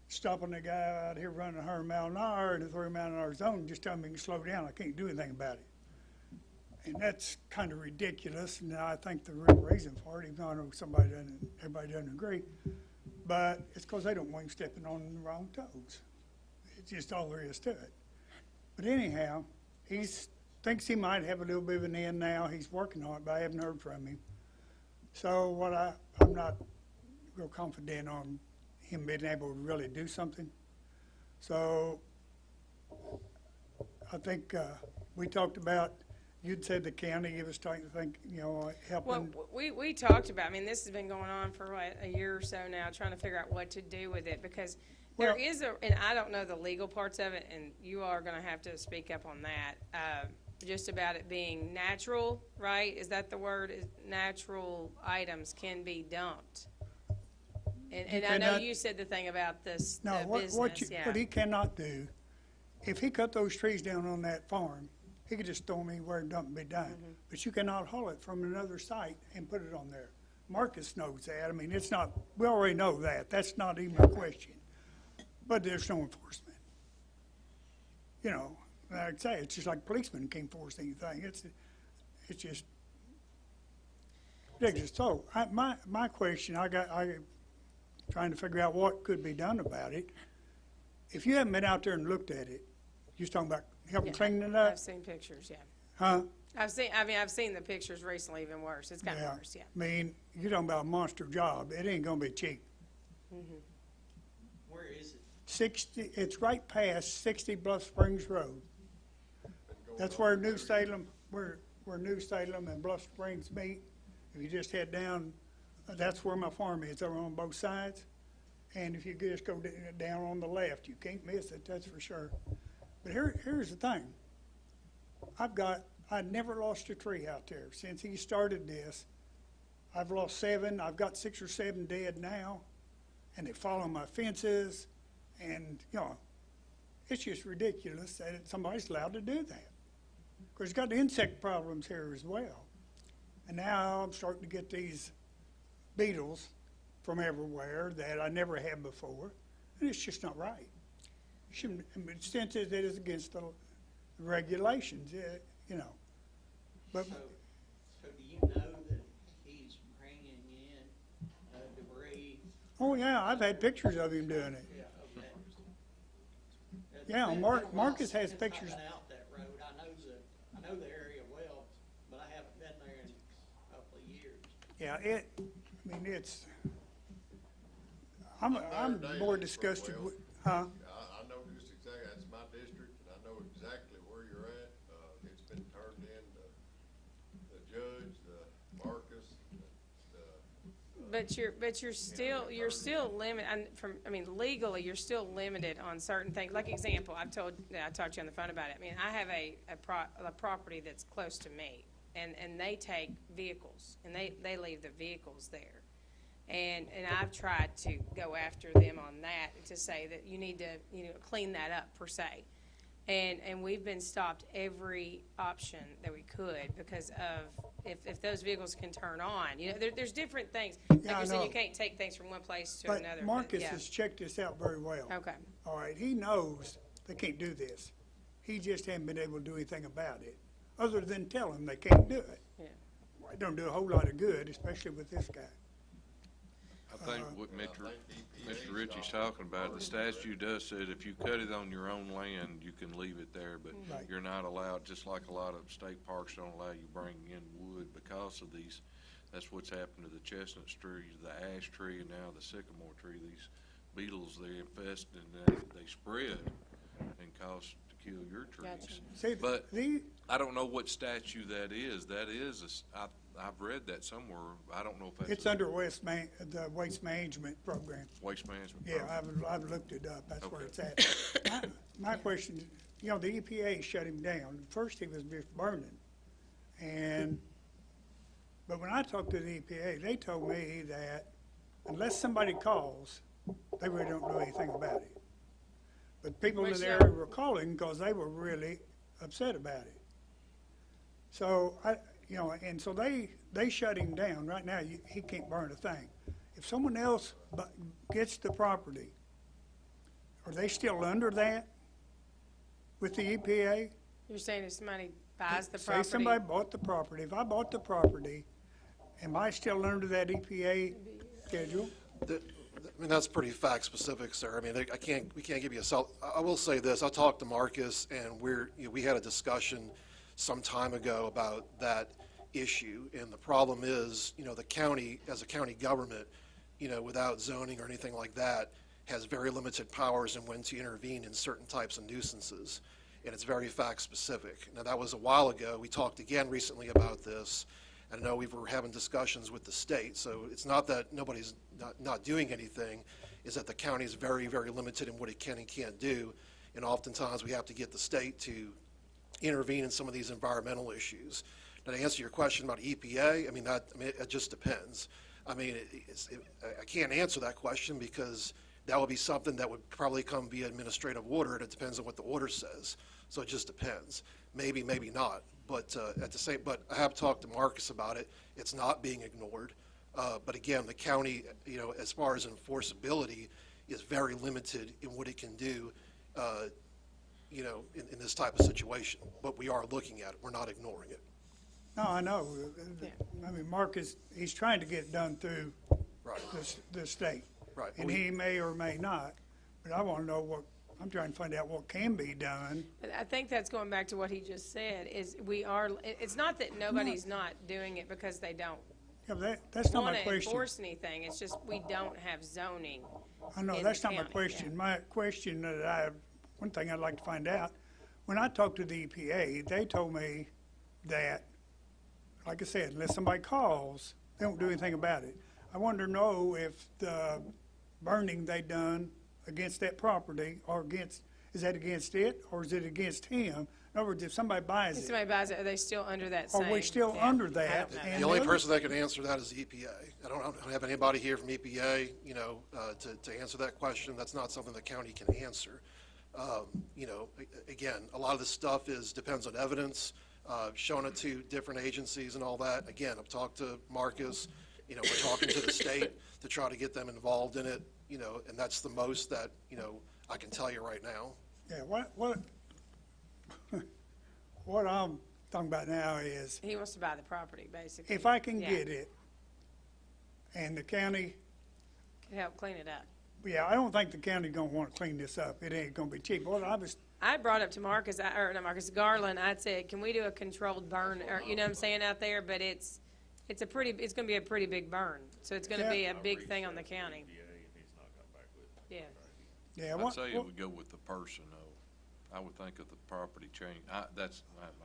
stopping a guy out here running 100 miles an hour in a 30 mile an hour zone, just telling him he can slow down. I can't do anything about it. And that's kind of ridiculous, and I think the real reason for it, even though I know everybody doesn't agree, but it's because they don't want him stepping on the wrong toes. It's just all there is to it. But anyhow, he thinks he might have a little bit of an end now. He's working on it, but I haven't heard from him. So I'm not real confident on him being able to really do something. So I think we talked about, you'd said the county give us time to think, helping. Well, we talked about, this has been going on for a year or so now, trying to figure out what to do with it, because There Well- is and I don't know the legal parts of it, and you are gonna have to speak up on that, just about it being natural, right? Is that the word? Natural items can be dumped. And I know cannot- you said the thing about this, No, the what business, yeah. he cannot do, if he cut those trees down on that farm, he could just throw them anywhere and dump and be done. Mm-hmm. But you cannot haul it from another site and put it on there. Marcus knows that. I mean, it's not, we already know that. That's not even a question. But there's no enforcement. You know, like I say, it's just like policemen can't enforce anything. It's just ridiculous. So, my question, I trying to figure out what could be done about it. If you haven't been out there and looked at it, you're talking about helping Yeah, cleaning it up? I've seen pictures, yeah. Huh? I've seen the pictures recently, even worse. It's gotten worse, yeah. I mean, you're talking about a monster job. It ain't gonna be cheap. Where is it? 60, it's right past 60 Bluff Springs Road. That's where New Salem, where New Salem and Bluff Springs meet. If you just head down, that's where my farm is, over on both sides. And if you just go down on the left, you can't miss it, that's for sure. But here's the thing. I've never lost a tree out there. Since he started this, I've lost 7. I've got 6 or 7 dead now. And they follow my fences. And, you know, it's just ridiculous that somebody's allowed to do that. Of course, you've got the insect problems here as well. And now I'm starting to get these beetles from everywhere that I never had before. And it's just not right. Shouldn't, I mean, since it is against the regulations, you know. But So do you know that he's bringing in debris? oh yeah, I've had pictures of him doing it. Yeah, okay. Yeah, It's been Marcus a while has since pictures. I've been out that road. I know the area well, but I haven't been there in a couple of years. Yeah, I mean, it's. I'm there more daily, disgusted Will. with, huh? I know just exactly, that's my district, and I know exactly where you're at. It's been turned in to the judge, the Marcus, But you're still limited, legally, you're still limited on certain things. Like example, I talked to you on the phone about it. I mean, I have a property that's close to me, and they take vehicles, and they leave the vehicles there. And I've tried to go after them on that to say that you need to, clean that up per se. And we've been stopped every option that we could because of if those vehicles can turn on. There's different things. Yeah, Like I you said, know. you can't take things from one place to But another. Marcus yeah. has checked this out very well. Okay. All right, he knows they can't do this. He just hasn't been able to do anything about it, other than tell them they can't do it. Yeah. Well, it don't do a whole lot of good, especially with this guy. I think what Mr. Ritchie's talking about, the statute does say that if you cut it on your own land, you can leave it there, but Right. you're not allowed, just like a lot of state parks don't allow you bring in wood because of these. That's what's happened to the chestnut tree, the ash tree, and now the sycamore tree. These beetles, they infest and they spread and cause to kill your trees. Gotcha. See, But the, I don't know what statute that is. That is, I've read that somewhere. I don't know if that's. it's under the waste management program. Waste management. Yeah, program. I've looked it up, that's where Okay. it's at. My question, is, the EPA shut him down. First, he was just burning. But when I talked to the EPA, they told me that unless somebody calls, they really don't know anything about it. But people in Which, the area were calling because they were really upset about it. So, and so they shut him down. Right now, he can't burn a thing. If someone else gets the property, are they still under that with the EPA? You're saying if somebody buys the Say property? somebody bought the property. If I bought the property, am I still under that EPA schedule? I mean, that's pretty fact specific, sir. I mean, we can't give you I will say this, I talked to Marcus and we had a discussion some time ago about that issue. And the problem is, the county, as a county government, without zoning or anything like that, has very limited powers in when to intervene in certain types of nuisances. And it's very fact specific. Now, that was a while ago. We talked again recently about this. I know we were having discussions with the state, so it's not that nobody's not doing anything. is that the county is very, very limited in what it can and can't do. And oftentimes, we have to get the state to intervene in some of these environmental issues. Now, to answer your question about EPA, it just depends. I can't answer that question because that would be something that would probably come via administrative order, and it depends on what the order says. So it just depends. Maybe, maybe not. But but I have talked to Marcus about it. It's not being ignored. But again, the county, as far as enforceability, is very limited in what it can do, in this type of situation. But we are looking at it. We're not ignoring it. No, I know. Marcus, he's trying to get it done through Right. the state. Right. And he may or may not, but I want to know I'm trying to find out what can be done. But I think that's going back to what he just said, is it's not that nobody's not doing it because they don't Yeah, that's not my want to question. enforce anything. It's just we don't have zoning. I know, in that's the not my county, question. yeah. My question one thing I'd like to find out, when I talked to the EPA, they told me that, like I said, unless somebody calls, they don't do anything about it. I wanted to know if the burning they done against that property is that against it or is it against him? In other words, if somebody buys If it, somebody buys it, are they still under that are same? we still yeah, under I that? don't know. And The only other- person that can answer that is the EPA. I don't have anybody here from EPA, to answer that question. That's not something the county can answer. Again, a lot of this stuff depends on evidence, showing it to different agencies and all that. Again, I've talked to Marcus, we're talking to the state to try to get them involved in it, and that's the most that, I can tell you right now. Yeah, what I'm talking about now is, He wants to buy the property, basically. if I can Yeah. get it, and the county, Can help clean it up. yeah, I don't think the county's gonna wanna clean this up. It ain't gonna be cheap. Well, I brought up to Garland, I'd said, can we do a controlled burn, or, you know what I'm saying, out there? But it's gonna be a pretty big burn, so it's gonna be a big thing on the county. Yeah. yeah, I'd say it would go with the person, though. I would think of the property change. I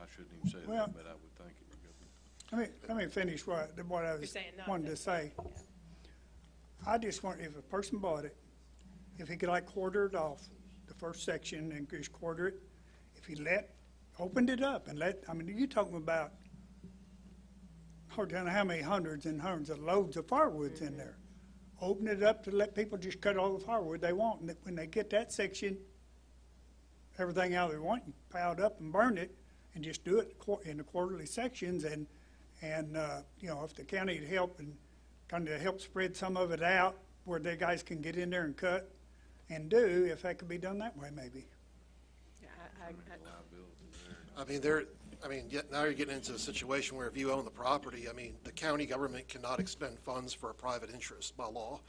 shouldn't even say Well- that, but I would think it would go. let me finish what I You're was saying not wanted to say. I just want, if a person bought it, if he could quarter it off, the first section, and just quarter it, if he opened it up and you're talking about, I don't know how many hundreds and hundreds of loads of firewoods in there. Open it up to let people just cut all the firewood they want, and when they get that section, everything out they want, you pile it up and burn it, and just do it in the quarterly sections, and if the county would help and kind of help spread some of it out where the guys can get in there and cut and do, if that could be done that way, maybe. Yeah, Now you're getting into a situation where if you own the property, the county government cannot expend funds for a private interest by law.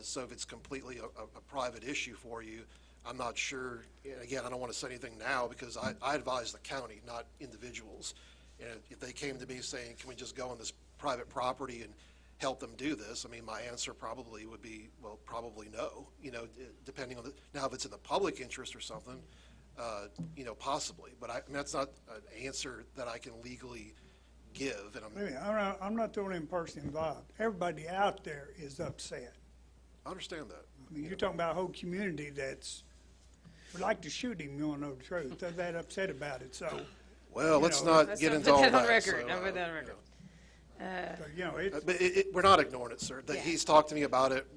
So if it's completely a private issue for you, I'm not sure, and again, I don't want to say anything now because I advise the county, not individuals. And if they came to me saying, can we just go on this private property and help them do this, my answer probably would be, well, probably no, depending on now if it's in the public interest or something, possibly. But that's not an answer that I can legally give. And I'm not the only person involved. Everybody out there is upset. I understand that. You're talking about a whole community would like to shoot him, you want to know the truth. They're that upset about it, so. Well, let's not get into all that. Put that on record. I'll put that on record. It's. We're not ignoring it, sir. Yeah. He's talked to me about it.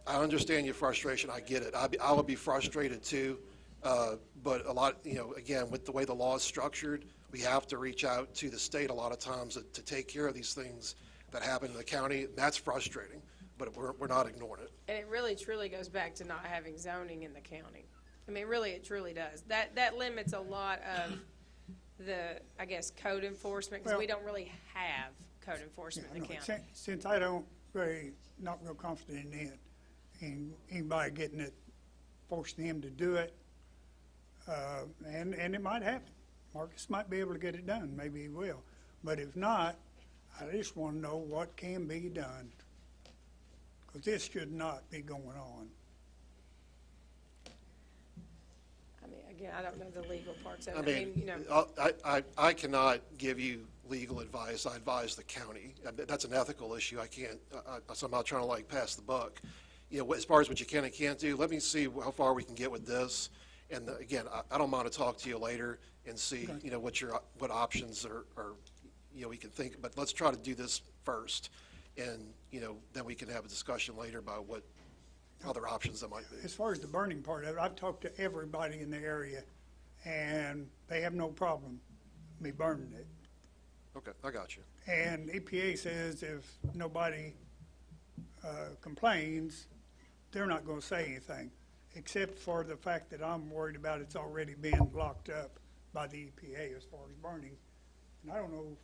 I understand your frustration. I get it. I would be frustrated too. But a lot, again, with the way the law is structured, we have to reach out to the state a lot of times to take care of these things that happen in the county. That's frustrating, but we're not ignoring it. And it really truly goes back to not having zoning in the county. Really, it truly does. That limits a lot of the, I guess, code enforcement, because we don't really have code enforcement in the county. Since I not real confident in anybody getting it, forcing him to do it, and it might happen. Marcus might be able to get it done, maybe he will. But if not, I just want to know what can be done, because this should not be going on. Again, I don't know the legal parts of it. I cannot give you legal advice. I advise the county. That's an ethical issue. I can't, so I'm not trying to pass the buck. as far as what you can and can't do, let me see how far we can get with this. And again, I don't mind to talk to you later and see, what options are, we can think, but let's try to do this first. And, then we can have a discussion later about what other options there might be. As far as the burning part of it, I've talked to everybody in the area, and they have no problem me burning it. Okay, I got you. And EPA says if nobody complains, they're not going to say anything, except for the fact that I'm worried about it's already been locked up by the EPA as far as burning. And I don't know.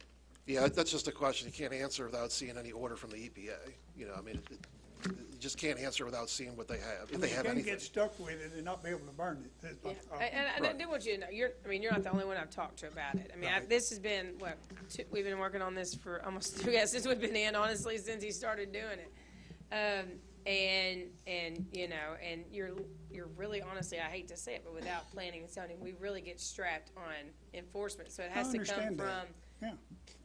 Yeah, that's just a question you can't answer without seeing any order from the EPA. You just can't answer without seeing what they have, if they have You anything. can't get stuck with it and not be able to burn it. That's my Yeah, problem. and I do want you to know, you're not the only one I've talked to about it. I mean, this has been, we've been working on this for almost, since we've been in, honestly, since he started doing it. And you're really, honestly, I hate to say it, but without planning and zoning, we really get strapped on enforcement. So it has to come understand from that. Yeah.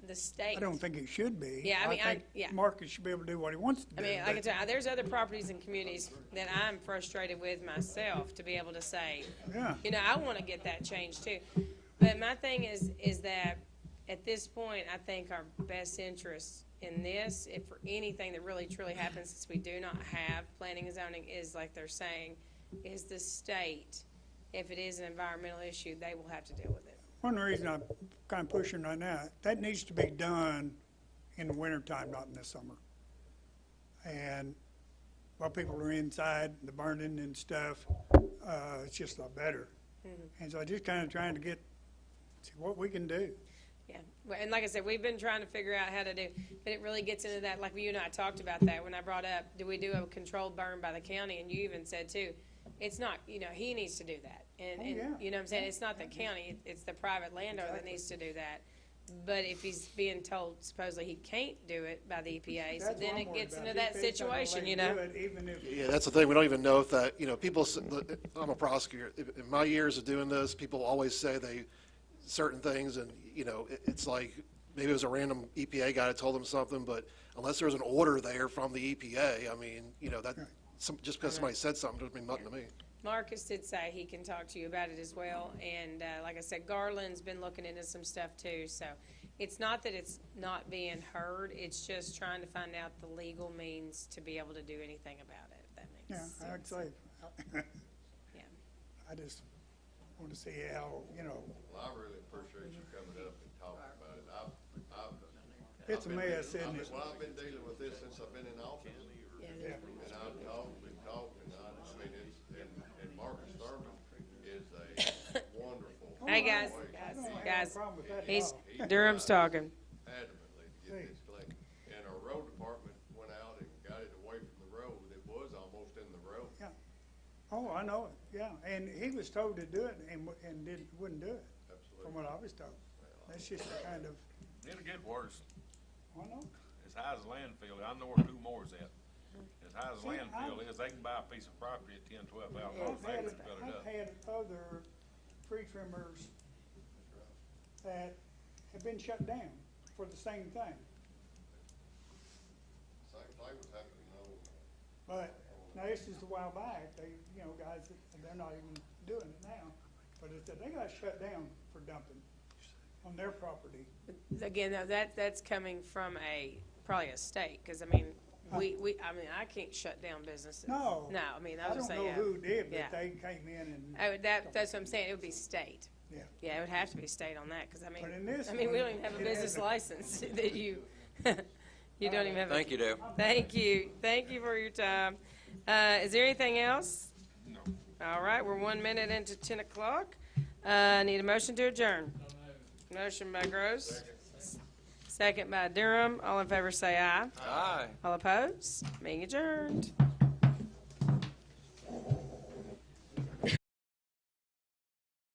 the state. I don't think it should be. Yeah, I mean, think Marcus should be able to do what he wants to do. I mean, I can tell you, there's other properties and communities that I'm frustrated with myself to be able to say, Yeah. I want to get that changed too. But my thing is that at this point, I think our best interest in this, if for anything that really truly happens, since we do not have planning and zoning, is like they're saying, is the state. If it is an environmental issue, they will have to deal with it. One reason I'm kind of pushing right now, that needs to be done in the wintertime, not in the summer. And while people are inside, the burning and stuff, it's just a lot better. Mm-hmm. And so I'm just kind of trying to see what we can do. Yeah, well, and like I said, we've been trying to figure out how to do, but it really gets into that, like you and I talked about that when I brought up, do we do a controlled burn by the county? And you even said too, it's not, he needs to do that. And yeah. you know what I'm saying? It's not the county, it's the private landowner that needs to do that. But if he's being told supposedly he can't do it by the EPA, so That's then what I'm it worried gets about. into that EPA's not gonna situation, let you him know? do it, even if- Yeah, that's the thing. We don't even know if that, I'm a prosecutor. In my years of doing this, people always say certain things, and, it's like, maybe it was a random EPA guy that told them something, but unless there's an order there from the EPA, I mean, just because somebody said something doesn't mean nothing to me. Marcus did say he can talk to you about it as well, and like I said, Garland's been looking into some stuff too, so it's not that it's not being heard, it's just trying to find out the legal means to be able to do anything about it, if that makes sense. Yeah, I'd say, Yeah. I just want to see how, Well, I really appreciate you coming up and talking about it. it's a mess, isn't it? Well, I've been dealing with this since I've been in office. Yeah. And I've talked, and Marcus Thurman is a wonderful. Hey, guys, voice. I don't have guys, a problem with that at he's, all. Durham's talking. Adamantly to get this clean. And our road department went out and got it away from the road. It was almost in the road. Yeah. Oh, I know it, yeah. And he was told to do it and wouldn't do it, Absolutely. from what I was told. That's just a kind of, It'll get worse. I know. As high as landfill, I know where Two Moore's at. As high as See, landfill is, they can buy a piece of property at $10,000, $12,000, they can fill it up. I've had other tree trimmers that have been shut down for the same thing. Same thing was happening, But now this is a while back, guys, they're not even doing it now. But they got shut down for dumping on their property. Again, though, that's coming from probably a state, because I mean, I can't shut down businesses. No. No, I mean, I don't know who did, but yeah. they came in and. That's what I'm saying, it would be state. Yeah. Yeah, it would have to be state on that, because I mean, But in this we one, don't even have a it business hasn't. license that you, you don't even have. Thank you, Dale. Thank you for your time. Is there anything else? No. All right, we're 1 minute into 10 o'clock. Need a motion to adjourn. Motion by Gross. Second by Durham. All in favor say aye. Aye. All opposed? Being adjourned.